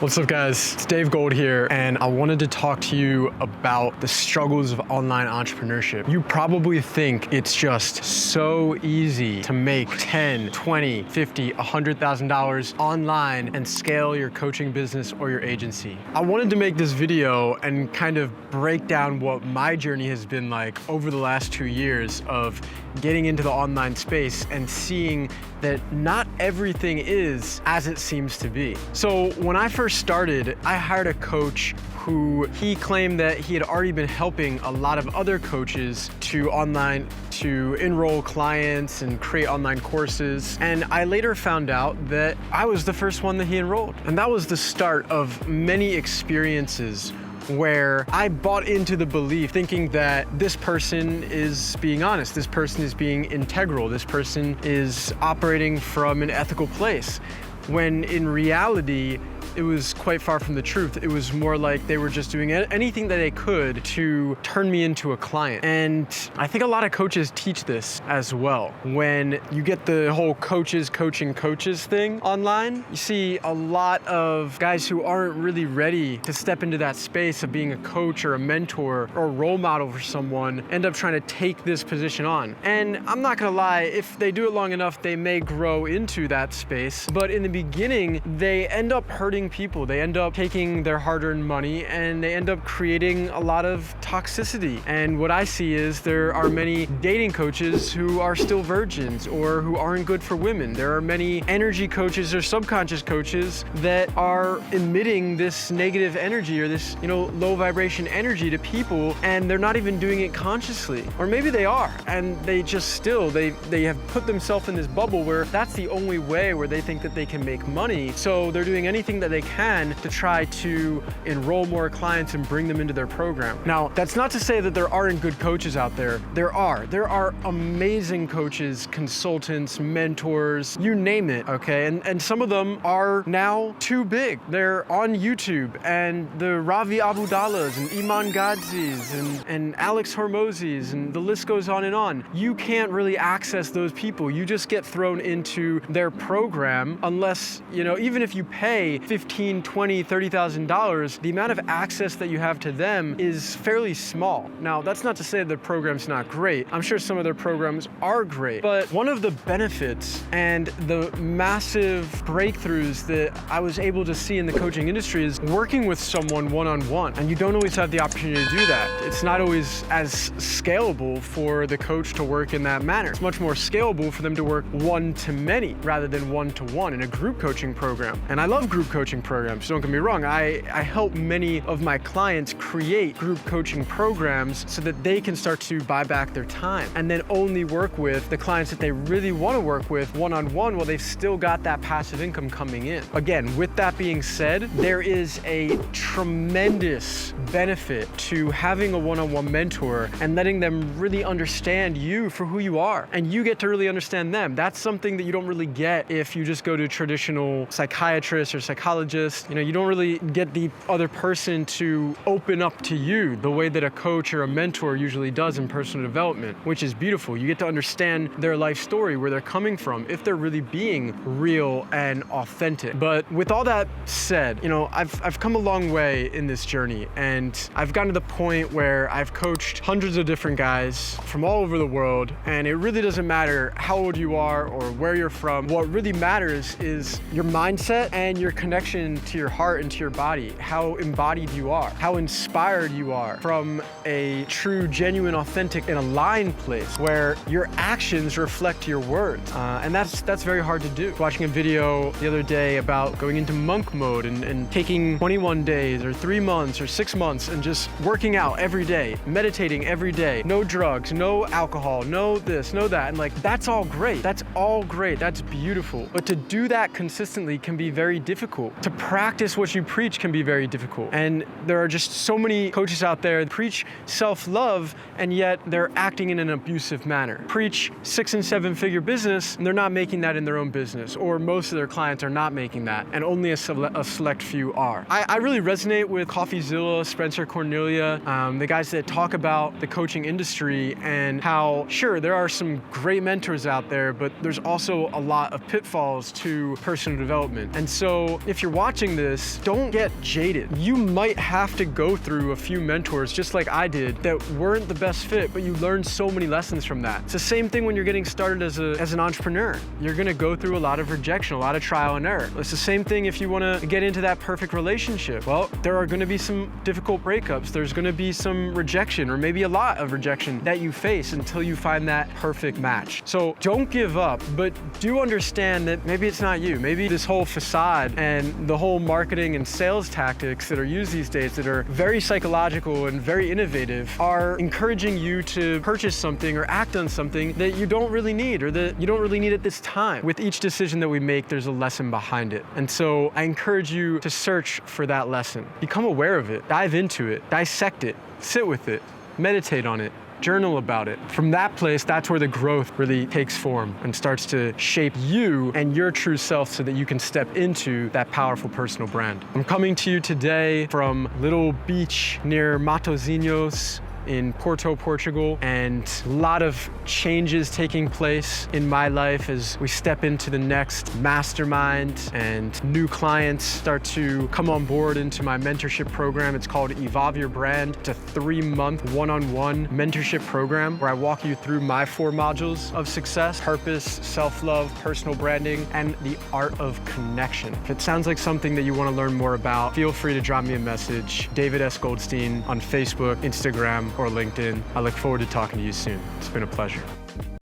What's up, guys? It's Dave Gold here, and I wanted to talk to you about the struggles of online entrepreneurship. You probably think it's just so easy to make $10, $20, $50, $100,000 online and scale your coaching business or your agency. I wanted to make this video and kind of break down what my journey has been like over the last 2 years of getting into the online space and seeing that not everything is as it seems to be. So when I first started, I hired a coach who he claimed that he had already been helping a lot of other coaches to enroll clients and create online courses. And I later found out that I was the first one that he enrolled. And that was the start of many experiences where I bought into the belief thinking that this person is being honest, this person is being integral, this person is operating from an ethical place, when in reality, it was quite far from the truth. It was more like they were just doing anything that they could to turn me into a client. And I think a lot of coaches teach this as well. When you get the whole coaches coaching coaches thing online, you see a lot of guys who aren't really ready to step into that space of being a coach or a mentor or a role model for someone end up trying to take this position on. And I'm not gonna lie, if they do it long enough, they may grow into that space. But in the beginning, they end up hurting people. They end up taking their hard-earned money and they end up creating a lot of toxicity. And what I see is there are many dating coaches who are still virgins or who aren't good for women. There are many energy coaches or subconscious coaches that are emitting this negative energy or this, low vibration energy to people, and they're not even doing it consciously. Or maybe they are, and they just they have put themselves in this bubble where that's the only way where they think that they can make money. So they're doing anything that they can to try to enroll more clients and bring them into their program. Now, that's not to say that there aren't good coaches out there. There are amazing coaches, consultants, mentors, you name it, okay? And some of them are now too big. They're on YouTube, and the Ravi Abudallahs and Iman Gadzis and Alex Hormozis, and the list goes on and on. You can't really access those people. You just get thrown into their program unless, even if you pay $15,000, $20,000, $30,000, the amount of access that you have to them is fairly small. Now, that's not to say the program's not great. I'm sure some of their programs are great, but one of the benefits and the massive breakthroughs that I was able to see in the coaching industry is working with someone one-on-one. And you don't always have the opportunity to do that. It's not always as scalable for the coach to work in that manner. It's much more scalable for them to work one-to-many rather than one-to-one in a group coaching program. And I love group coaching programs, don't get me wrong. I help many of my clients create group coaching programs so that they can start to buy back their time and then only work with the clients that they really want to work with one-on-one while they've still got that passive income coming in. Again, with that being said, there is a tremendous benefit to having a one-on-one mentor and letting them really understand you for who you are, and you get to really understand them. That's something that you don't really get if you just go to traditional psychiatrists or psychologists. You don't really get the other person to open up to you the way that a coach or a mentor usually does in personal development, which is beautiful. You get to understand their life story, where they're coming from, if they're really being real and authentic. But with all that said, I've come a long way in this journey, and I've gotten to the point where I've coached hundreds of different guys from all over the world, and it really doesn't matter how old you are or where you're from. What really matters is your mindset and your connection to your heart and to your body, how embodied you are, how inspired you are from a true, genuine, authentic, and aligned place where your actions reflect your words. And that's very hard to do. Watching a video the other day about going into monk mode and taking 21 days or 3 months or 6 months and just working out every day, meditating every day, no drugs, no alcohol, no this, no that. And that's all great. That's all great. That's beautiful. But to do that consistently can be very difficult. To practice what you preach can be very difficult. And there are just so many coaches out there that preach self-love, and yet they're acting in an abusive manner. Preach 6- and 7-figure business, and they're not making that in their own business, or most of their clients are not making that, and only a select few are. I really resonate with CoffeeZilla, Spencer Cornelia, the guys that talk about the coaching industry and how, sure, there are some great mentors out there, but there's also a lot of pitfalls to personal development. And so if if you're watching this, don't get jaded. You might have to go through a few mentors, just like I did, that weren't the best fit, but you learned so many lessons from that. It's the same thing when you're getting started as an entrepreneur. You're gonna go through a lot of rejection, a lot of trial and error. It's the same thing if you wanna get into that perfect relationship. Well, there are gonna be some difficult breakups. There's gonna be some rejection, or maybe a lot of rejection that you face until you find that perfect match. So don't give up, but do understand that maybe it's not you. Maybe this whole facade and the whole marketing and sales tactics that are used these days that are very psychological and very innovative are encouraging you to purchase something or act on something that you don't really need, or that you don't really need at this time. With each decision that we make, there's a lesson behind it. And so I encourage you to search for that lesson. Become aware of it, dive into it, dissect it, sit with it, meditate on it, journal about it. From that place, that's where the growth really takes form and starts to shape you and your true self so that you can step into that powerful personal brand. I'm coming to you today from a little beach near Matosinhos in Porto, Portugal, and a lot of changes taking place in my life as we step into the next mastermind and new clients start to come on board into my mentorship program. It's called Evolve Your Brand. It's a 3-month one-on-one mentorship program where I walk you through my 4 modules of success: purpose, self-love, personal branding, and the art of connection. If it sounds like something that you want to learn more about, feel free to drop me a message, David S. Goldstein, on Facebook, Instagram, or LinkedIn. I look forward to talking to you soon. It's been a pleasure.